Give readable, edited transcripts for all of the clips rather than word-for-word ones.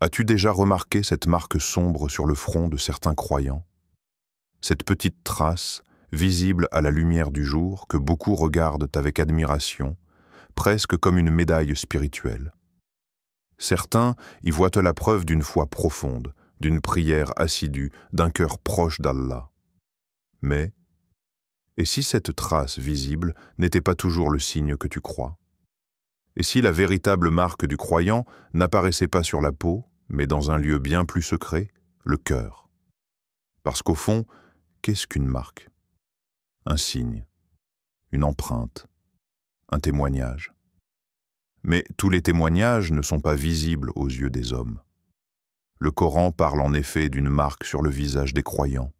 As-tu déjà remarqué cette marque sombre sur le front de certains croyants? Cette petite trace, visible à la lumière du jour, que beaucoup regardent avec admiration, presque comme une médaille spirituelle. Certains y voient la preuve d'une foi profonde, d'une prière assidue, d'un cœur proche d'Allah. Mais, et si cette trace visible n'était pas toujours le signe que tu crois? Et si la véritable marque du croyant n'apparaissait pas sur la peau, mais dans un lieu bien plus secret, le cœur? Parce qu'au fond, qu'est-ce qu'une marque? Un signe, une empreinte, un témoignage. Mais tous les témoignages ne sont pas visibles aux yeux des hommes. Le Coran parle en effet d'une marque sur le visage des croyants.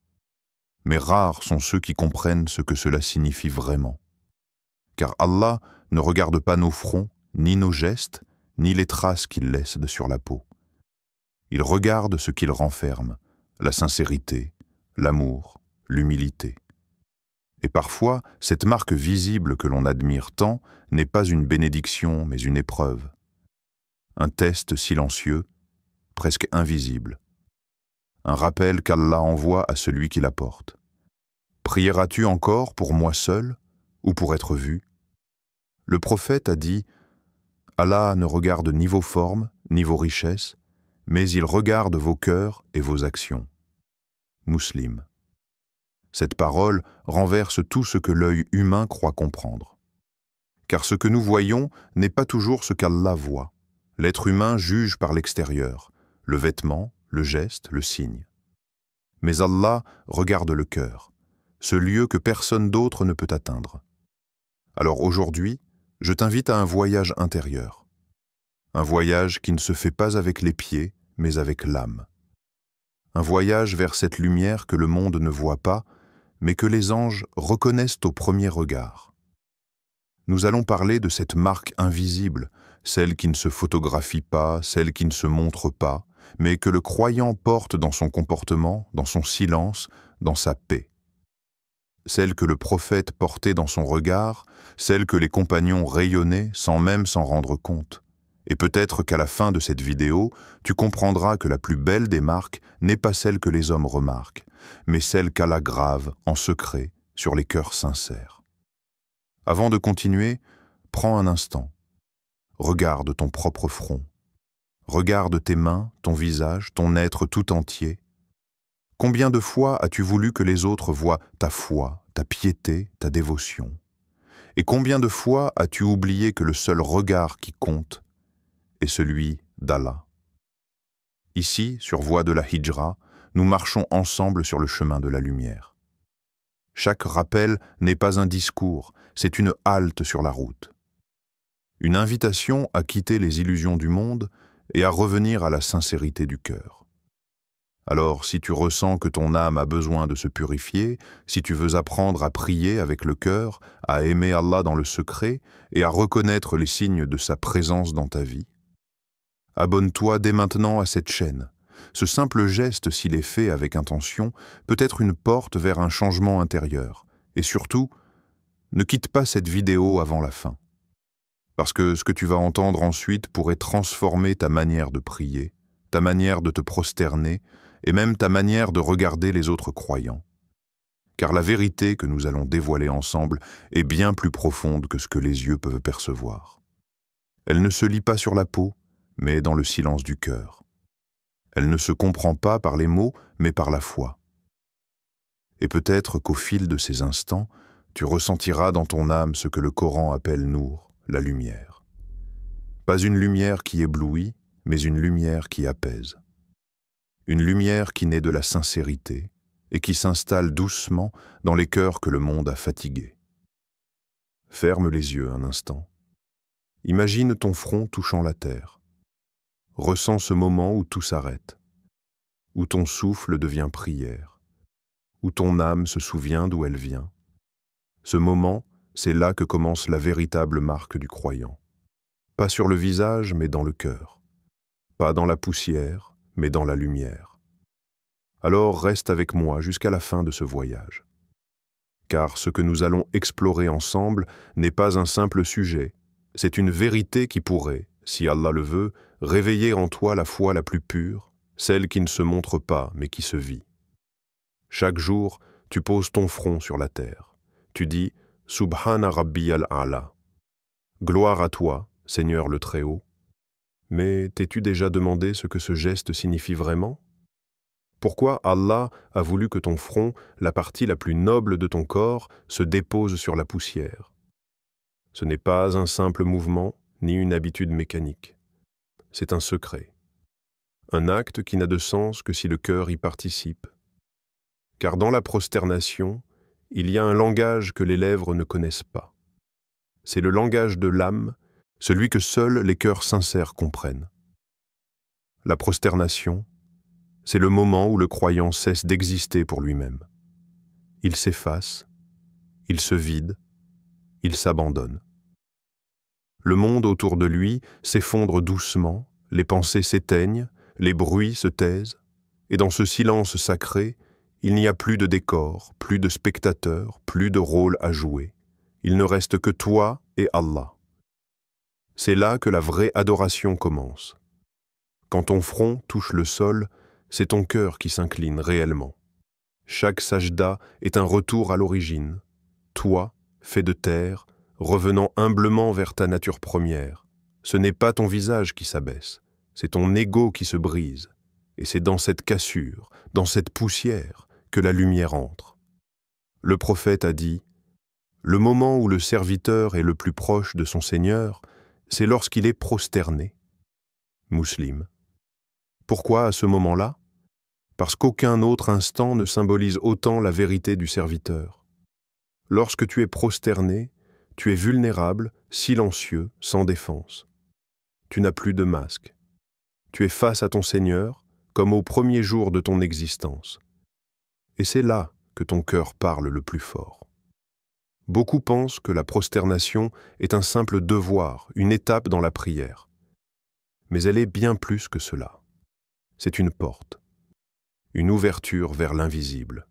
Mais rares sont ceux qui comprennent ce que cela signifie vraiment. Car Allah ne regarde pas nos fronts, ni nos gestes, ni les traces qu'il laisse sur la peau. Il regarde ce qu'il renferme, la sincérité, l'amour, l'humilité. Et parfois, cette marque visible que l'on admire tant n'est pas une bénédiction, mais une épreuve. Un test silencieux, presque invisible. Un rappel qu'Allah envoie à celui qui la porte. Prieras-tu encore pour moi seul ou pour être vu? Le prophète a dit « Allah ne regarde ni vos formes, ni vos richesses, mais il regarde vos cœurs et vos actions. » Muslim. Cette parole renverse tout ce que l'œil humain croit comprendre. Car ce que nous voyons n'est pas toujours ce qu'Allah voit. L'être humain juge par l'extérieur, le vêtement, le geste, le signe. Mais Allah regarde le cœur, ce lieu que personne d'autre ne peut atteindre. Alors aujourd'hui, je t'invite à un voyage intérieur. Un voyage qui ne se fait pas avec les pieds, mais avec l'âme. Un voyage vers cette lumière que le monde ne voit pas, mais que les anges reconnaissent au premier regard. Nous allons parler de cette marque invisible, celle qui ne se photographie pas, celle qui ne se montre pas, mais que le croyant porte dans son comportement, dans son silence, dans sa paix. Celle que le prophète portait dans son regard, celle que les compagnons rayonnaient sans même s'en rendre compte. Et peut-être qu'à la fin de cette vidéo, tu comprendras que la plus belle des marques n'est pas celle que les hommes remarquent, mais celle qu'Allah grave, en secret, sur les cœurs sincères. Avant de continuer, prends un instant. Regarde ton propre front. Regarde tes mains, ton visage, ton être tout entier. Combien de fois as-tu voulu que les autres voient ta foi, ta piété, ta dévotion? Et combien de fois as-tu oublié que le seul regard qui compte est celui d'Allah? Ici, sur voie de la Hijra, nous marchons ensemble sur le chemin de la lumière. Chaque rappel n'est pas un discours, c'est une halte sur la route. Une invitation à quitter les illusions du monde et à revenir à la sincérité du cœur. Alors, si tu ressens que ton âme a besoin de se purifier, si tu veux apprendre à prier avec le cœur, à aimer Allah dans le secret et à reconnaître les signes de sa présence dans ta vie, abonne-toi dès maintenant à cette chaîne. Ce simple geste, s'il est fait avec intention, peut être une porte vers un changement intérieur. Et surtout, ne quitte pas cette vidéo avant la fin. Parce que ce que tu vas entendre ensuite pourrait transformer ta manière de prier, ta manière de te prosterner, et même ta manière de regarder les autres croyants. Car la vérité que nous allons dévoiler ensemble est bien plus profonde que ce que les yeux peuvent percevoir. Elle ne se lit pas sur la peau, mais dans le silence du cœur. Elle ne se comprend pas par les mots, mais par la foi. Et peut-être qu'au fil de ces instants, tu ressentiras dans ton âme ce que le Coran appelle Nour, la lumière. Pas une lumière qui éblouit, mais une lumière qui apaise. Une lumière qui naît de la sincérité et qui s'installe doucement dans les cœurs que le monde a fatigués. Ferme les yeux un instant. Imagine ton front touchant la terre. Ressens ce moment où tout s'arrête, où ton souffle devient prière, où ton âme se souvient d'où elle vient. Ce moment, c'est là que commence la véritable marque du croyant. Pas sur le visage, mais dans le cœur. Pas dans la poussière, mais dans la lumière. Alors reste avec moi jusqu'à la fin de ce voyage. Car ce que nous allons explorer ensemble n'est pas un simple sujet, c'est une vérité qui pourrait, si Allah le veut, réveiller en toi la foi la plus pure, celle qui ne se montre pas mais qui se vit. Chaque jour, tu poses ton front sur la terre. Tu dis « Subhana Rabbi al-A'la ». Gloire à toi, Seigneur le Très-Haut. Mais t'es-tu déjà demandé ce que ce geste signifie vraiment? Pourquoi Allah a voulu que ton front, la partie la plus noble de ton corps, se dépose sur la poussière? Ce n'est pas un simple mouvement, ni une habitude mécanique. C'est un secret. Un acte qui n'a de sens que si le cœur y participe. Car dans la prosternation, il y a un langage que les lèvres ne connaissent pas. C'est le langage de l'âme, celui que seuls les cœurs sincères comprennent. La prosternation, c'est le moment où le croyant cesse d'exister pour lui-même. Il s'efface, il se vide, il s'abandonne. Le monde autour de lui s'effondre doucement, les pensées s'éteignent, les bruits se taisent, et dans ce silence sacré, il n'y a plus de décor, plus de spectateurs, plus de rôle à jouer. Il ne reste que toi et Allah. C'est là que la vraie adoration commence. Quand ton front touche le sol, c'est ton cœur qui s'incline réellement. Chaque sajda est un retour à l'origine. Toi, fait de terre, revenant humblement vers ta nature première. Ce n'est pas ton visage qui s'abaisse, c'est ton ego qui se brise. Et c'est dans cette cassure, dans cette poussière, que la lumière entre. Le prophète a dit « Le moment où le serviteur est le plus proche de son Seigneur, c'est lorsqu'il est prosterné. » Muslim. Pourquoi à ce moment-là? Parce qu'aucun autre instant ne symbolise autant la vérité du serviteur. Lorsque tu es prosterné, tu es vulnérable, silencieux, sans défense. Tu n'as plus de masque. Tu es face à ton Seigneur, comme au premier jour de ton existence. Et c'est là que ton cœur parle le plus fort. Beaucoup pensent que la prosternation est un simple devoir, une étape dans la prière. Mais elle est bien plus que cela. C'est une porte, une ouverture vers l'invisible.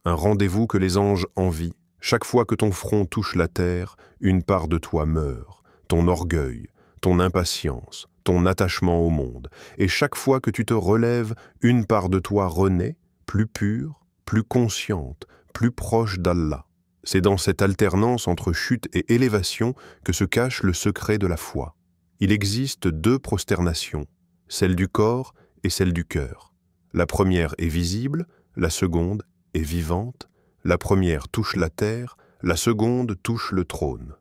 Un rendez-vous que les anges envient. Chaque fois que ton front touche la terre, une part de toi meurt, ton orgueil, ton impatience, ton attachement au monde. Et chaque fois que tu te relèves, une part de toi renaît, plus pure, plus consciente, plus proche d'Allah. C'est dans cette alternance entre chute et élévation que se cache le secret de la foi. Il existe deux prosternations, celle du corps et celle du cœur. La première est visible, la seconde est vivante. La première touche la terre, la seconde touche le trône.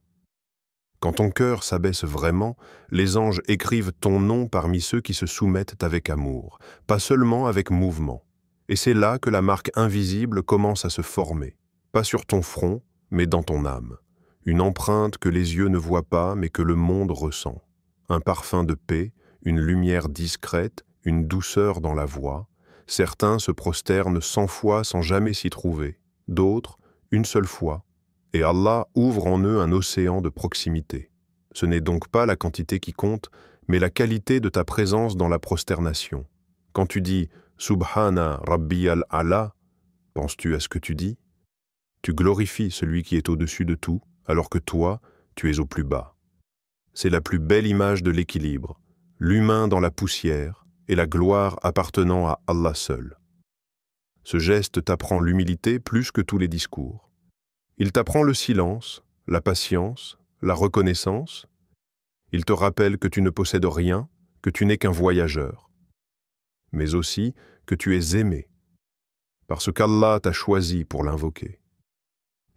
Quand ton cœur s'abaisse vraiment, les anges écrivent ton nom parmi ceux qui se soumettent avec amour, pas seulement avec mouvement. Et c'est là que la marque invisible commence à se former, pas sur ton front, mais dans ton âme. Une empreinte que les yeux ne voient pas, mais que le monde ressent. Un parfum de paix, une lumière discrète, une douceur dans la voix. Certains se prosternent 100 fois sans jamais s'y trouver. D'autres, une seule fois, et Allah ouvre en eux un océan de proximité. Ce n'est donc pas la quantité qui compte, mais la qualité de ta présence dans la prosternation. Quand tu dis « Subhana Rabbi al-A'la », penses-tu à ce que tu dis? Tu glorifies celui qui est au-dessus de tout, alors que toi, tu es au plus bas. C'est la plus belle image de l'équilibre, l'humain dans la poussière et la gloire appartenant à Allah seul. Ce geste t'apprend l'humilité plus que tous les discours. Il t'apprend le silence, la patience, la reconnaissance. Il te rappelle que tu ne possèdes rien, que tu n'es qu'un voyageur. Mais aussi que tu es aimé, parce qu'Allah t'a choisi pour l'invoquer.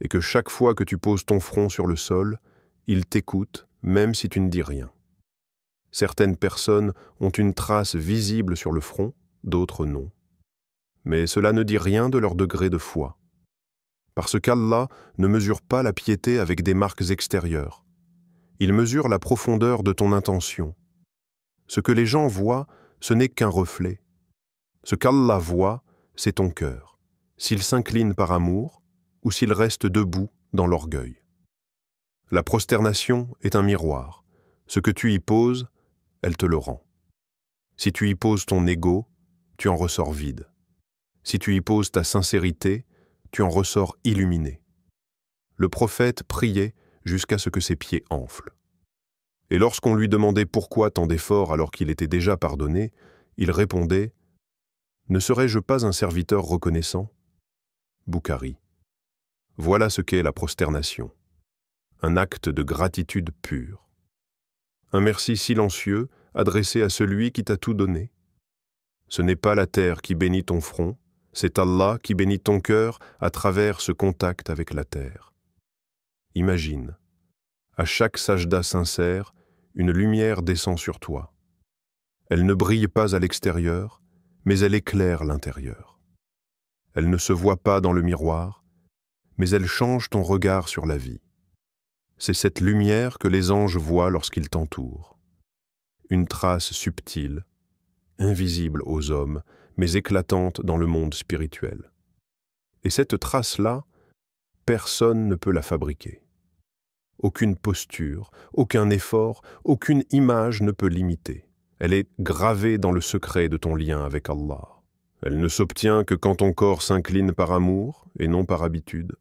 Et que chaque fois que tu poses ton front sur le sol, il t'écoute, même si tu ne dis rien. Certaines personnes ont une trace visible sur le front, d'autres non. Mais cela ne dit rien de leur degré de foi. Parce qu'Allah ne mesure pas la piété avec des marques extérieures. Il mesure la profondeur de ton intention. Ce que les gens voient, ce n'est qu'un reflet. Ce qu'Allah voit, c'est ton cœur, s'il s'incline par amour ou s'il reste debout dans l'orgueil. La prosternation est un miroir. Ce que tu y poses, elle te le rend. Si tu y poses ton ego, tu en ressors vide. Si tu y poses ta sincérité, tu en ressors illuminé. Le prophète priait jusqu'à ce que ses pieds enflent. Et lorsqu'on lui demandait pourquoi tant d'efforts alors qu'il était déjà pardonné, il répondait « Ne serais-je pas un serviteur reconnaissant ?» Boukhari. Voilà ce qu'est la prosternation. Un acte de gratitude pure. Un merci silencieux adressé à celui qui t'a tout donné. Ce n'est pas la terre qui bénit ton front, c'est Allah qui bénit ton cœur à travers ce contact avec la terre. Imagine, à chaque sajda sincère, une lumière descend sur toi. Elle ne brille pas à l'extérieur, mais elle éclaire l'intérieur. Elle ne se voit pas dans le miroir, mais elle change ton regard sur la vie. C'est cette lumière que les anges voient lorsqu'ils t'entourent. Une trace subtile, invisible aux hommes, mais éclatante dans le monde spirituel. Et cette trace-là, personne ne peut la fabriquer. Aucune posture, aucun effort, aucune image ne peut l'imiter. Elle est gravée dans le secret de ton lien avec Allah. Elle ne s'obtient que quand ton corps s'incline par amour et non par habitude.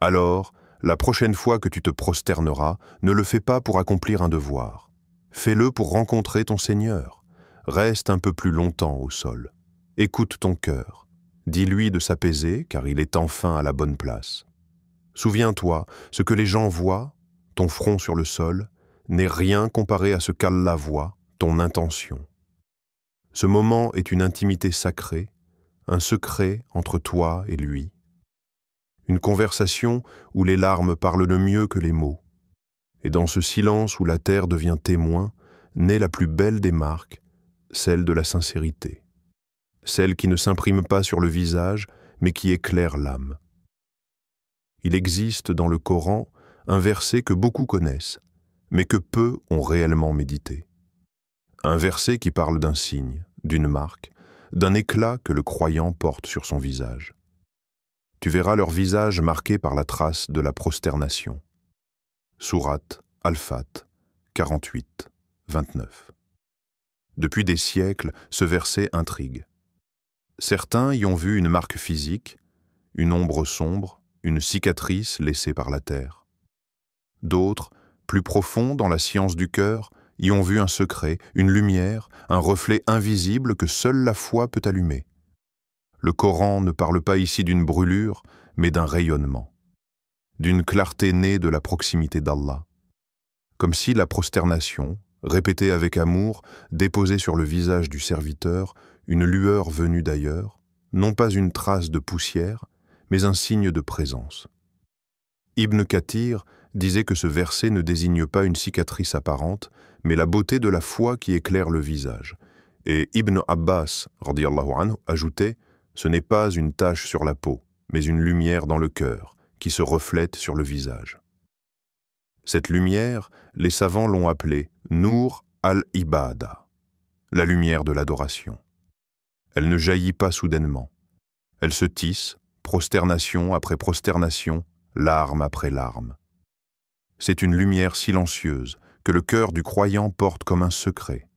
Alors, la prochaine fois que tu te prosterneras, ne le fais pas pour accomplir un devoir. Fais-le pour rencontrer ton Seigneur. Reste un peu plus longtemps au sol. Écoute ton cœur. Dis-lui de s'apaiser, car il est enfin à la bonne place. Souviens-toi, ce que les gens voient, ton front sur le sol, n'est rien comparé à ce qu'Allah voit, ton intention. Ce moment est une intimité sacrée, un secret entre toi et lui. Une conversation où les larmes parlent le mieux que les mots. Et dans ce silence où la terre devient témoin, naît la plus belle des marques, celle de la sincérité. Celle qui ne s'imprime pas sur le visage, mais qui éclaire l'âme. Il existe dans le Coran un verset que beaucoup connaissent, mais que peu ont réellement médité. Un verset qui parle d'un signe, d'une marque, d'un éclat que le croyant porte sur son visage. Tu verras leur visage marqué par la trace de la prosternation. Sourate Al-Fat 48, 29. Depuis des siècles, ce verset intrigue. Certains y ont vu une marque physique, une ombre sombre, une cicatrice laissée par la terre. D'autres, plus profonds dans la science du cœur, y ont vu un secret, une lumière, un reflet invisible que seule la foi peut allumer. Le Coran ne parle pas ici d'une brûlure, mais d'un rayonnement, d'une clarté née de la proximité d'Allah. Comme si la prosternation, répétée avec amour, déposait sur le visage du serviteur une lueur venue d'ailleurs, non pas une trace de poussière, mais un signe de présence. Ibn Kathir disait que ce verset ne désigne pas une cicatrice apparente, mais la beauté de la foi qui éclaire le visage. Et Ibn Abbas, radiyallahu anhu, ajoutait « Ce n'est pas une tache sur la peau, mais une lumière dans le cœur, qui se reflète sur le visage. » Cette lumière, les savants l'ont appelée « Nour al-Ibada », la lumière de l'adoration. Elle ne jaillit pas soudainement. Elle se tisse, prosternation après prosternation, larme après larme. C'est une lumière silencieuse que le cœur du croyant porte comme un secret.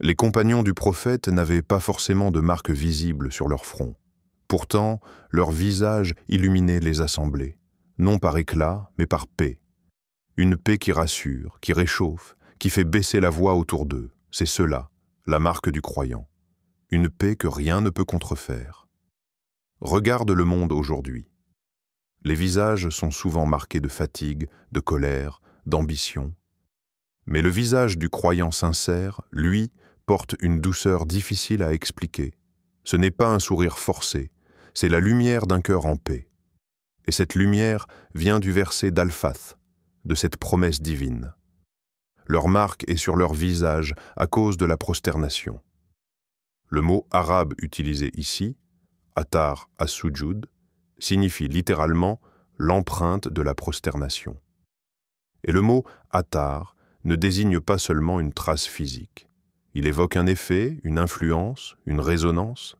Les compagnons du prophète n'avaient pas forcément de marque visible sur leur front. Pourtant, leur visage illuminait les assemblées, non par éclat, mais par paix. Une paix qui rassure, qui réchauffe, qui fait baisser la voix autour d'eux. C'est cela, la marque du croyant. Une paix que rien ne peut contrefaire. Regarde le monde aujourd'hui. Les visages sont souvent marqués de fatigue, de colère, d'ambition. Mais le visage du croyant sincère, lui, porte une douceur difficile à expliquer. Ce n'est pas un sourire forcé, c'est la lumière d'un cœur en paix. Et cette lumière vient du verset d'Al-Fath, de cette promesse divine. Leur marque est sur leur visage à cause de la prosternation. Le mot arabe utilisé ici, atar as-sujud, signifie littéralement l'empreinte de la prosternation. Et le mot atar ne désigne pas seulement une trace physique. Il évoque un effet, une influence, une résonance,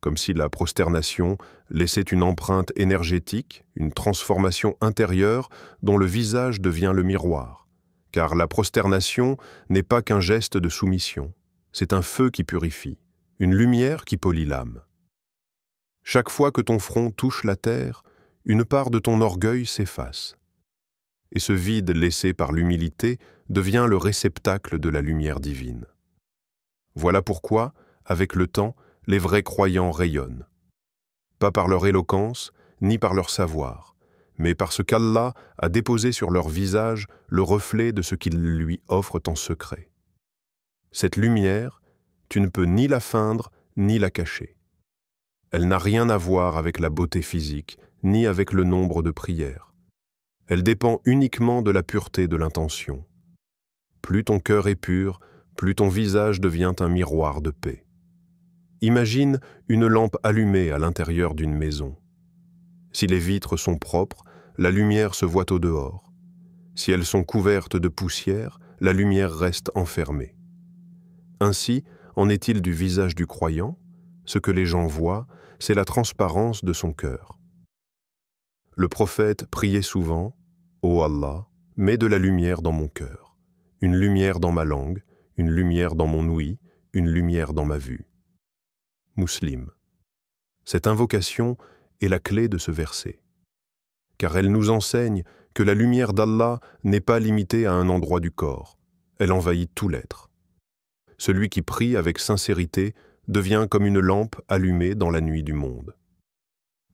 comme si la prosternation laissait une empreinte énergétique, une transformation intérieure dont le visage devient le miroir. Car la prosternation n'est pas qu'un geste de soumission, c'est un feu qui purifie, une lumière qui polit l'âme. Chaque fois que ton front touche la terre, une part de ton orgueil s'efface. et ce vide laissé par l'humilité devient le réceptacle de la lumière divine. Voilà pourquoi, avec le temps, les vrais croyants rayonnent. Pas par leur éloquence, ni par leur savoir, mais parce qu'Allah a déposé sur leur visage le reflet de ce qu'ils lui offrent en secret. Cette lumière, tu ne peux ni la feindre, ni la cacher. Elle n'a rien à voir avec la beauté physique, ni avec le nombre de prières. Elle dépend uniquement de la pureté de l'intention. Plus ton cœur est pur, plus ton visage devient un miroir de paix. Imagine une lampe allumée à l'intérieur d'une maison. Si les vitres sont propres, la lumière se voit au dehors. Si elles sont couvertes de poussière, la lumière reste enfermée. Ainsi, en est-il du visage du croyant? Ce que les gens voient, c'est la transparence de son cœur. Le prophète priait souvent « Ô Allah, mets de la lumière dans mon cœur, une lumière dans ma langue, une lumière dans mon ouïe, une lumière dans ma vue. » Muslim. Cette invocation est la clé de ce verset, car elle nous enseigne que la lumière d'Allah n'est pas limitée à un endroit du corps, elle envahit tout l'être. Celui qui prie avec sincérité devient comme une lampe allumée dans la nuit du monde.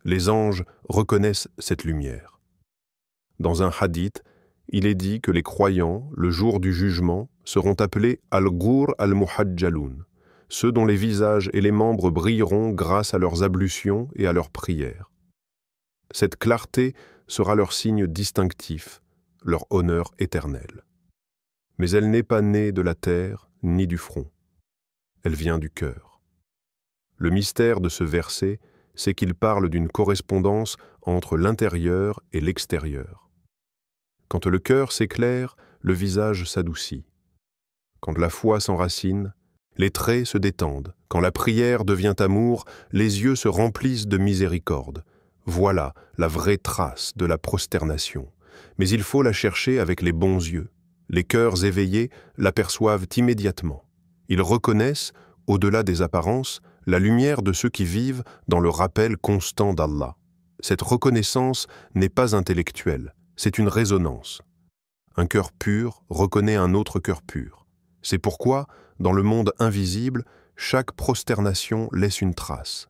Les anges reconnaissent cette lumière. Dans un hadith, il est dit que les croyants, le jour du jugement, seront appelés al-Ghur al-Muhajjaloun, ceux dont les visages et les membres brilleront grâce à leurs ablutions et à leurs prières. Cette clarté sera leur signe distinctif, leur honneur éternel. Mais elle n'est pas née de la terre ni du front. Elle vient du cœur. Le mystère de ce verset, c'est qu'il parle d'une correspondance entre l'intérieur et l'extérieur. Quand le cœur s'éclaire, le visage s'adoucit. Quand la foi s'enracine, les traits se détendent. Quand la prière devient amour, les yeux se remplissent de miséricorde. Voilà la vraie trace de la prosternation. Mais il faut la chercher avec les bons yeux. Les cœurs éveillés l'aperçoivent immédiatement. Ils reconnaissent, au-delà des apparences, la lumière de ceux qui vivent dans le rappel constant d'Allah. Cette reconnaissance n'est pas intellectuelle, c'est une résonance. Un cœur pur reconnaît un autre cœur pur. C'est pourquoi, dans le monde invisible, chaque prosternation laisse une trace.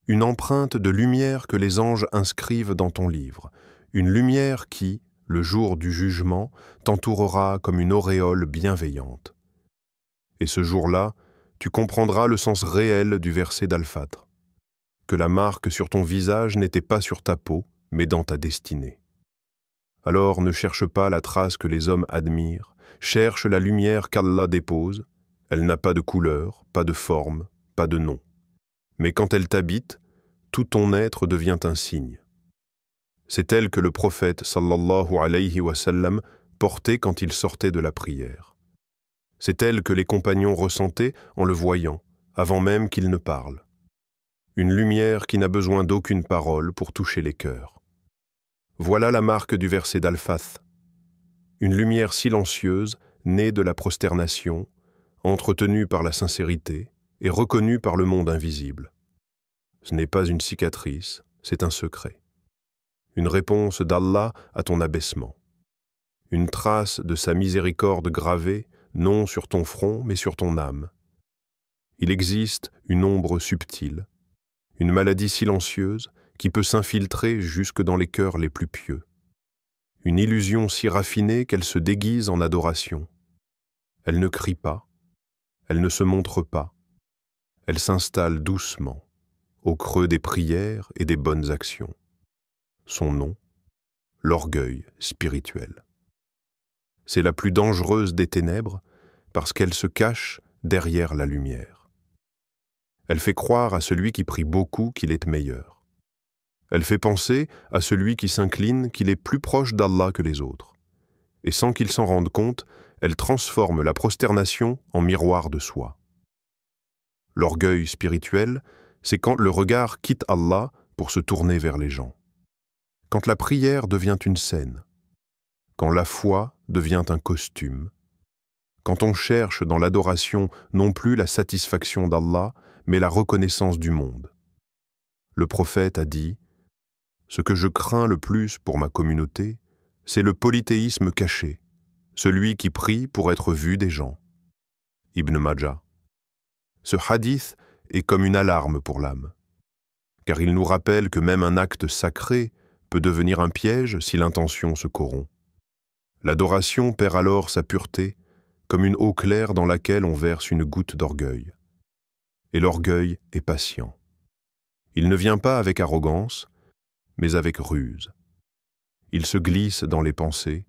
Une empreinte de lumière que les anges inscrivent dans ton livre. Une lumière qui, le jour du jugement, t'entourera comme une auréole bienveillante. Et ce jour-là, tu comprendras le sens réel du verset d'Al-Fajr, que la marque sur ton visage n'était pas sur ta peau, mais dans ta destinée. Alors ne cherche pas la trace que les hommes admirent, cherche la lumière qu'Allah dépose. Elle n'a pas de couleur, pas de forme, pas de nom. Mais quand elle t'habite, tout ton être devient un signe. C'est elle que le prophète sallallahu alayhi wa sallam portait quand il sortait de la prière. C'est elle que les compagnons ressentaient en le voyant, avant même qu'il ne parle. Une lumière qui n'a besoin d'aucune parole pour toucher les cœurs. Voilà la marque du verset d'Al-Fajr. Une lumière silencieuse, née de la prosternation, entretenue par la sincérité et reconnue par le monde invisible. Ce n'est pas une cicatrice, c'est un secret. Une réponse d'Allah à ton abaissement. Une trace de sa miséricorde gravée, non sur ton front, mais sur ton âme. Il existe une ombre subtile, une maladie silencieuse qui peut s'infiltrer jusque dans les cœurs les plus pieux. Une illusion si raffinée qu'elle se déguise en adoration. Elle ne crie pas, elle ne se montre pas, elle s'installe doucement, au creux des prières et des bonnes actions. Son nom, l'orgueil spirituel. C'est la plus dangereuse des ténèbres parce qu'elle se cache derrière la lumière. Elle fait croire à celui qui prie beaucoup qu'il est meilleur. Elle fait penser à celui qui s'incline qu'il est plus proche d'Allah que les autres. Et sans qu'il s'en rende compte, elle transforme la prosternation en miroir de soi. L'orgueil spirituel, c'est quand le regard quitte Allah pour se tourner vers les gens. Quand la prière devient une scène. Quand la foi devient un costume. Quand on cherche dans l'adoration non plus la satisfaction d'Allah, mais la reconnaissance du monde. Le prophète a dit « Ce que je crains le plus pour ma communauté, C'est le polythéisme caché, celui qui prie pour être vu des gens. Ibn Majah. Ce hadith est comme une alarme pour l'âme, car il nous rappelle que même un acte sacré peut devenir un piège si l'intention se corrompt. L'adoration perd alors sa pureté, comme une eau claire dans laquelle on verse une goutte d'orgueil. Et l'orgueil est patient. Il ne vient pas avec arrogance, mais avec ruse. Il se glisse dans les pensées.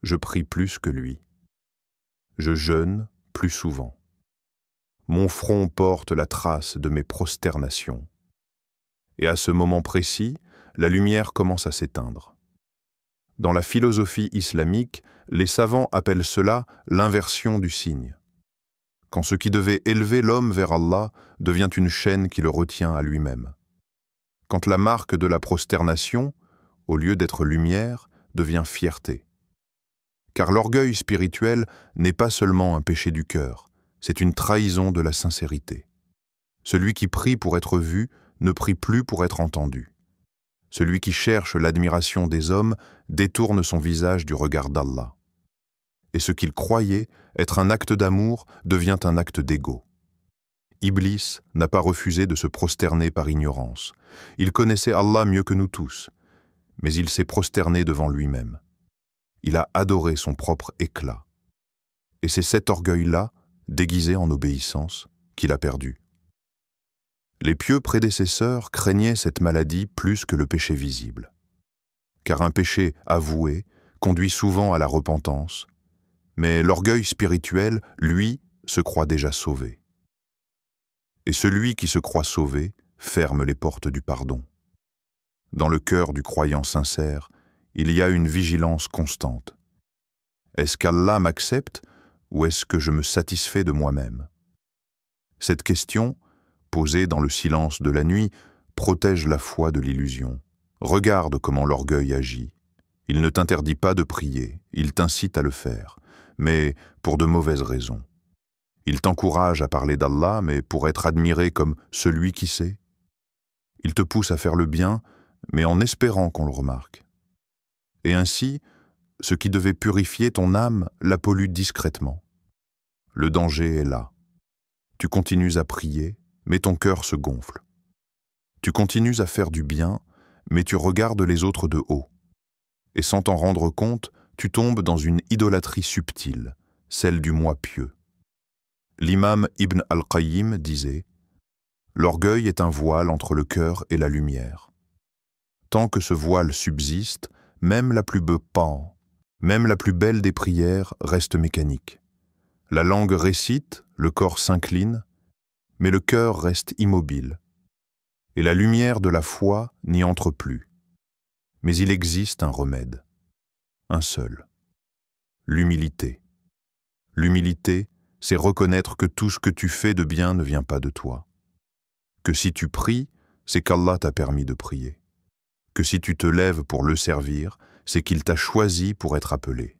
Je prie plus que lui. Je jeûne plus souvent. Mon front porte la trace de mes prosternations. Et à ce moment précis, la lumière commence à s'éteindre. Dans la philosophie islamique, les savants appellent cela l'inversion du signe. Quand ce qui devait élever l'homme vers Allah devient une chaîne qui le retient à lui-même. Quand la marque de la prosternation, au lieu d'être lumière, devient fierté. Car l'orgueil spirituel n'est pas seulement un péché du cœur, c'est une trahison de la sincérité. Celui qui prie pour être vu ne prie plus pour être entendu. Celui qui cherche l'admiration des hommes détourne son visage du regard d'Allah. Et ce qu'il croyait être un acte d'amour devient un acte d'égo. Iblis n'a pas refusé de se prosterner par ignorance. Il connaissait Allah mieux que nous tous, mais il s'est prosterné devant lui-même. Il a adoré son propre éclat. Et c'est cet orgueil-là, déguisé en obéissance, qu'il a perdu. Les pieux prédécesseurs craignaient cette maladie plus que le péché visible. Car un péché avoué conduit souvent à la repentance, mais l'orgueil spirituel, lui, se croit déjà sauvé. Et celui qui se croit sauvé ferme les portes du pardon. Dans le cœur du croyant sincère, il y a une vigilance constante. Est-ce qu'Allah m'accepte ou est-ce que je me satisfais de moi-même? Cette question, posée dans le silence de la nuit, protège la foi de l'illusion. Regarde comment l'orgueil agit. Il ne t'interdit pas de prier, il t'incite à le faire, mais pour de mauvaises raisons. Il t'encourage à parler d'Allah, mais pour être admiré comme celui qui sait. Il te pousse à faire le bien, mais en espérant qu'on le remarque. Et ainsi, ce qui devait purifier ton âme la pollue discrètement. Le danger est là. Tu continues à prier, mais ton cœur se gonfle. Tu continues à faire du bien, mais tu regardes les autres de haut. Et sans t'en rendre compte, tu tombes dans une idolâtrie subtile, celle du moi pieux. L'imam Ibn al-Qayyim disait « L'orgueil est un voile entre le cœur et la lumière. Tant que ce voile subsiste, même la plus belle des prières reste mécanique. La langue récite, le corps s'incline, mais le cœur reste immobile. Et la lumière de la foi n'y entre plus. Mais il existe un remède, un seul. L'humilité. L'humilité, c'est reconnaître que tout ce que tu fais de bien ne vient pas de toi. Que si tu pries, c'est qu'Allah t'a permis de prier. Que si tu te lèves pour le servir, c'est qu'il t'a choisi pour être appelé.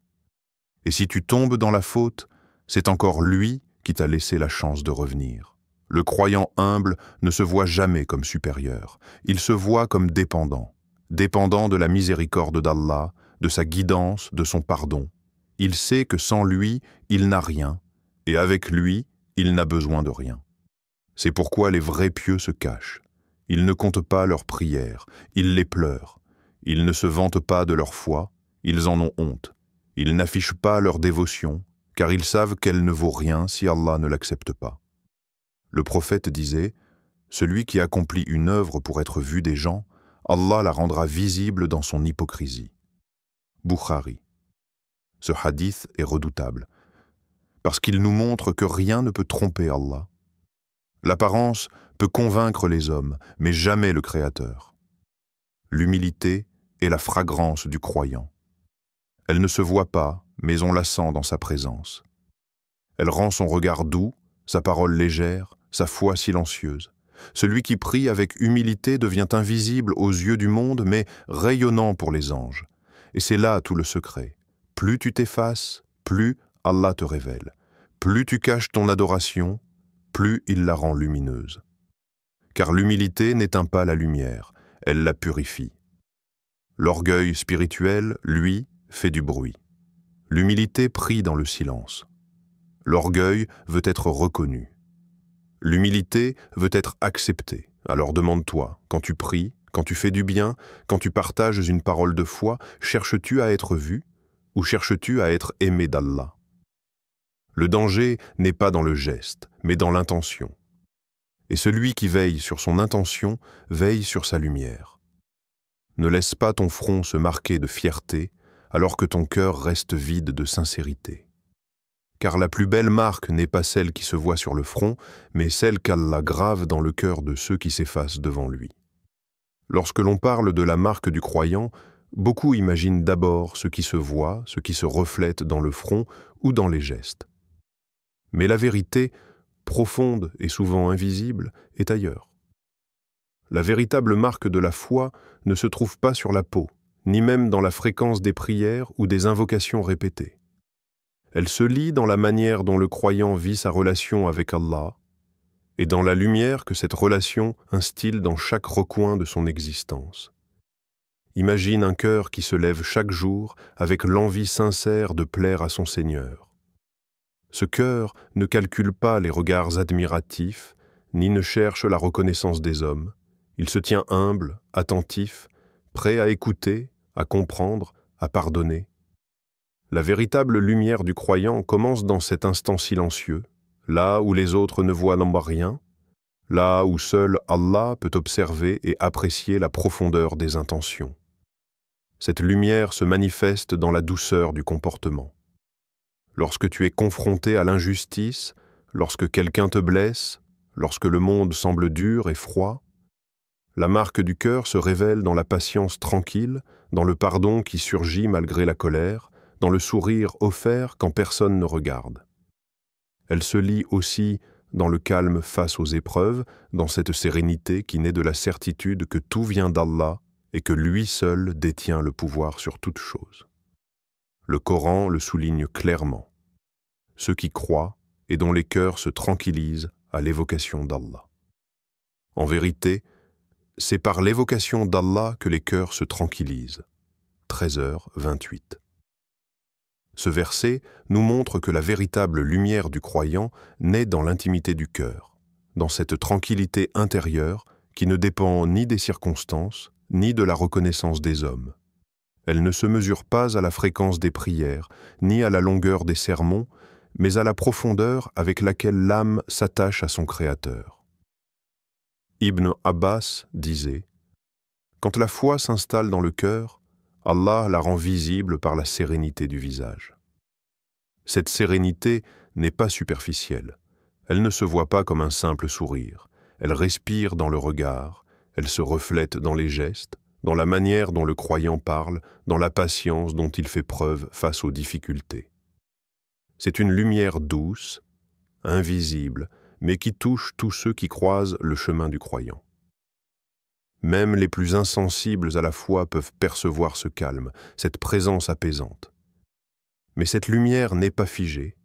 Et si tu tombes dans la faute, c'est encore lui qui t'a laissé la chance de revenir. Le croyant humble ne se voit jamais comme supérieur, il se voit comme dépendant de la miséricorde d'Allah, de sa guidance, de son pardon. Il sait que sans lui, il n'a rien, et avec lui, il n'a besoin de rien. C'est pourquoi les vrais pieux se cachent. Ils ne comptent pas leurs prières, ils les pleurent. Ils ne se vantent pas de leur foi, ils en ont honte. Ils n'affichent pas leur dévotion, car ils savent qu'elle ne vaut rien si Allah ne l'accepte pas. Le prophète disait « Celui qui accomplit une œuvre pour être vu des gens, Allah la rendra visible dans son hypocrisie. » Bukhari. Ce hadith est redoutable, parce qu'il nous montre que rien ne peut tromper Allah. L'apparence peut convaincre les hommes, mais jamais le Créateur. L'humilité est la fragrance du croyant. Elle ne se voit pas, mais on la sent dans sa présence. Elle rend son regard doux, sa parole légère, sa foi silencieuse. Celui qui prie avec humilité devient invisible aux yeux du monde, mais rayonnant pour les anges. Et c'est là tout le secret. Plus tu t'effaces, plus Allah te révèle. Plus tu caches ton adoration, plus il la rend lumineuse. Car l'humilité n'éteint pas la lumière, elle la purifie. L'orgueil spirituel, lui, fait du bruit. L'humilité prie dans le silence. L'orgueil veut être reconnu. L'humilité veut être acceptée. Alors demande-toi, quand tu pries, quand tu fais du bien, quand tu partages une parole de foi, cherches-tu à être vu ou cherches-tu à être aimé d'Allah? Le danger n'est pas dans le geste, mais dans l'intention. Et celui qui veille sur son intention veille sur sa lumière. Ne laisse pas ton front se marquer de fierté, alors que ton cœur reste vide de sincérité. Car la plus belle marque n'est pas celle qui se voit sur le front, mais celle qu'Allah grave dans le cœur de ceux qui s'effacent devant lui. Lorsque l'on parle de la marque du croyant, beaucoup imaginent d'abord ce qui se voit, ce qui se reflète dans le front ou dans les gestes. Mais la vérité, profonde et souvent invisible, est ailleurs. La véritable marque de la foi ne se trouve pas sur la peau, ni même dans la fréquence des prières ou des invocations répétées. Elle se lit dans la manière dont le croyant vit sa relation avec Allah et dans la lumière que cette relation instille dans chaque recoin de son existence. Imagine un cœur qui se lève chaque jour avec l'envie sincère de plaire à son Seigneur. Ce cœur ne calcule pas les regards admiratifs, ni ne cherche la reconnaissance des hommes. Il se tient humble, attentif, prêt à écouter, à comprendre, à pardonner. La véritable lumière du croyant commence dans cet instant silencieux, là où les autres ne voient rien, là où seul Allah peut observer et apprécier la profondeur des intentions. Cette lumière se manifeste dans la douceur du comportement. Lorsque tu es confronté à l'injustice, lorsque quelqu'un te blesse, lorsque le monde semble dur et froid, la marque du cœur se révèle dans la patience tranquille, dans le pardon qui surgit malgré la colère, dans le sourire offert quand personne ne regarde. Elle se lit aussi dans le calme face aux épreuves, dans cette sérénité qui naît de la certitude que tout vient d'Allah et que lui seul détient le pouvoir sur toute chose. Le Coran le souligne clairement. Ceux qui croient et dont les cœurs se tranquillisent à l'évocation d'Allah. En vérité, c'est par l'évocation d'Allah que les cœurs se tranquillisent. 13h28. Ce verset nous montre que la véritable lumière du croyant naît dans l'intimité du cœur, dans cette tranquillité intérieure qui ne dépend ni des circonstances, ni de la reconnaissance des hommes. Elle ne se mesure pas à la fréquence des prières, ni à la longueur des sermons, mais à la profondeur avec laquelle l'âme s'attache à son Créateur. Ibn Abbas disait « Quand la foi s'installe dans le cœur, Allah la rend visible par la sérénité du visage. » Cette sérénité n'est pas superficielle. Elle ne se voit pas comme un simple sourire. Elle respire dans le regard, elle se reflète dans les gestes, dans la manière dont le croyant parle, dans la patience dont il fait preuve face aux difficultés. C'est une lumière douce, invisible, mais qui touche tous ceux qui croisent le chemin du croyant. Même les plus insensibles à la foi peuvent percevoir ce calme, cette présence apaisante. Mais cette lumière n'est pas figée.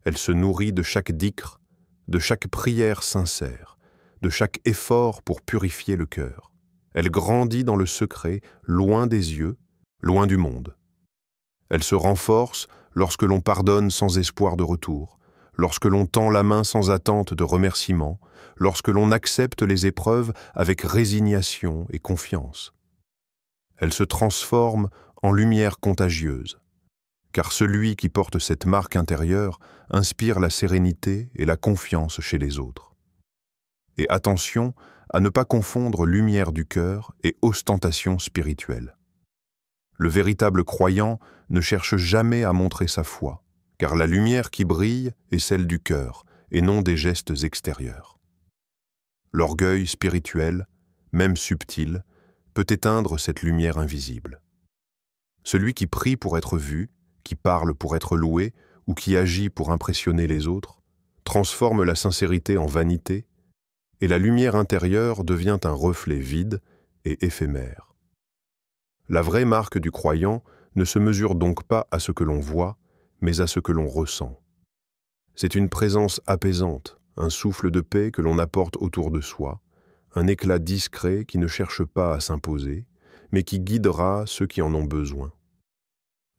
Elle se nourrit de chaque dhikr, de chaque prière sincère, de chaque effort pour purifier le cœur. Elle grandit dans le secret, loin des yeux, loin du monde. Elle se renforce lorsque l'on pardonne sans espoir de retour, lorsque l'on tend la main sans attente de remerciement, lorsque l'on accepte les épreuves avec résignation et confiance. Elle se transforme en lumière contagieuse, car celui qui porte cette marque intérieure inspire la sérénité et la confiance chez les autres. Et attention à ne pas confondre lumière du cœur et ostentation spirituelle. Le véritable croyant ne cherche jamais à montrer sa foi, car la lumière qui brille est celle du cœur et non des gestes extérieurs. L'orgueil spirituel, même subtil, peut éteindre cette lumière invisible. Celui qui prie pour être vu, qui parle pour être loué ou qui agit pour impressionner les autres, transforme la sincérité en vanité et la lumière intérieure devient un reflet vide et éphémère. La vraie marque du croyant ne se mesure donc pas à ce que l'on voit, mais à ce que l'on ressent. C'est une présence apaisante, un souffle de paix que l'on apporte autour de soi, un éclat discret qui ne cherche pas à s'imposer, mais qui guidera ceux qui en ont besoin.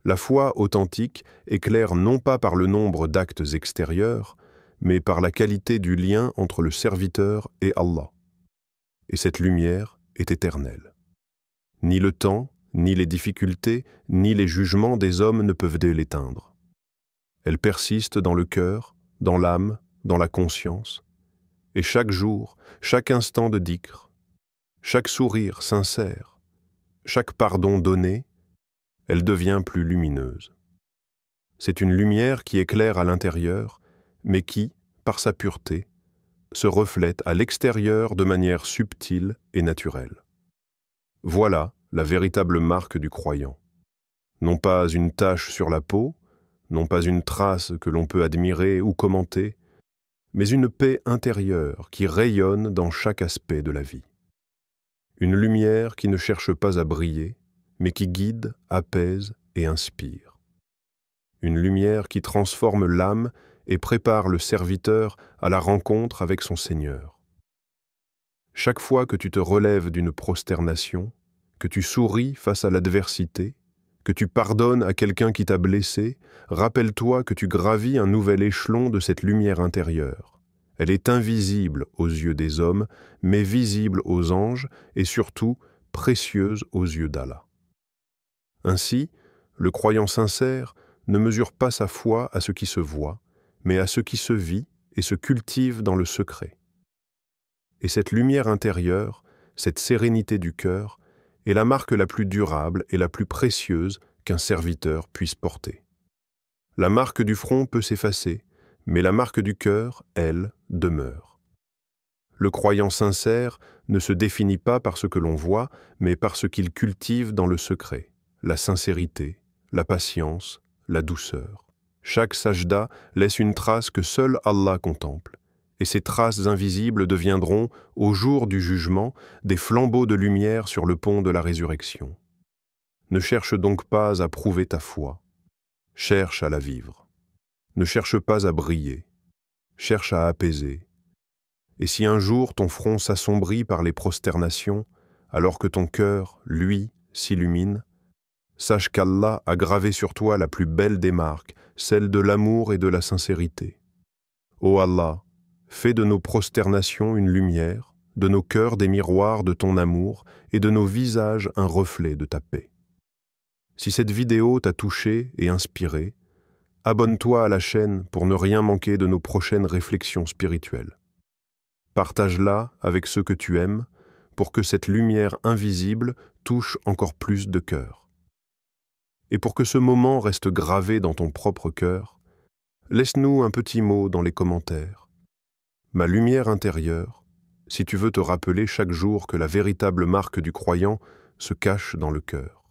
La foi authentique éclaire non pas par le nombre d'actes extérieurs, mais par la qualité du lien entre le serviteur et Allah. Et cette lumière est éternelle. Ni le temps, ni les difficultés, ni les jugements des hommes ne peuvent l'éteindre. Elle persiste dans le cœur, dans l'âme, dans la conscience, et chaque jour, chaque instant de dhikr, chaque sourire sincère, chaque pardon donné, elle devient plus lumineuse. C'est une lumière qui éclaire à l'intérieur, mais qui, par sa pureté, se reflète à l'extérieur de manière subtile et naturelle. Voilà la véritable marque du croyant. Non pas une tache sur la peau, non pas une trace que l'on peut admirer ou commenter, mais une paix intérieure qui rayonne dans chaque aspect de la vie. Une lumière qui ne cherche pas à briller, mais qui guide, apaise et inspire. Une lumière qui transforme l'âme et prépare le serviteur à la rencontre avec son Seigneur. Chaque fois que tu te relèves d'une prosternation, que tu souris face à l'adversité, que tu pardonnes à quelqu'un qui t'a blessé, rappelle-toi que tu gravis un nouvel échelon de cette lumière intérieure. Elle est invisible aux yeux des hommes, mais visible aux anges et surtout précieuse aux yeux d'Allah. Ainsi, le croyant sincère ne mesure pas sa foi à ce qui se voit, mais à ce qui se vit et se cultive dans le secret. Et cette lumière intérieure, cette sérénité du cœur, est la marque la plus durable et la plus précieuse qu'un serviteur puisse porter. La marque du front peut s'effacer, mais la marque du cœur, elle, demeure. Le croyant sincère ne se définit pas par ce que l'on voit, mais par ce qu'il cultive dans le secret, la sincérité, la patience, la douceur. Chaque sajda laisse une trace que seul Allah contemple, et ces traces invisibles deviendront, au jour du jugement, des flambeaux de lumière sur le pont de la résurrection. Ne cherche donc pas à prouver ta foi, cherche à la vivre. Ne cherche pas à briller, cherche à apaiser. Et si un jour ton front s'assombrit par les prosternations, alors que ton cœur, lui, s'illumine, sache qu'Allah a gravé sur toi la plus belle des marques, celle de l'amour et de la sincérité. Ô Allah, fais de nos prosternations une lumière, de nos cœurs des miroirs de ton amour et de nos visages un reflet de ta paix. Si cette vidéo t'a touché et inspiré, abonne-toi à la chaîne pour ne rien manquer de nos prochaines réflexions spirituelles. Partage-la avec ceux que tu aimes pour que cette lumière invisible touche encore plus de cœurs. Et pour que ce moment reste gravé dans ton propre cœur, laisse-nous un petit mot dans les commentaires. Ma lumière intérieure, si tu veux te rappeler chaque jour que la véritable marque du croyant se cache dans le cœur.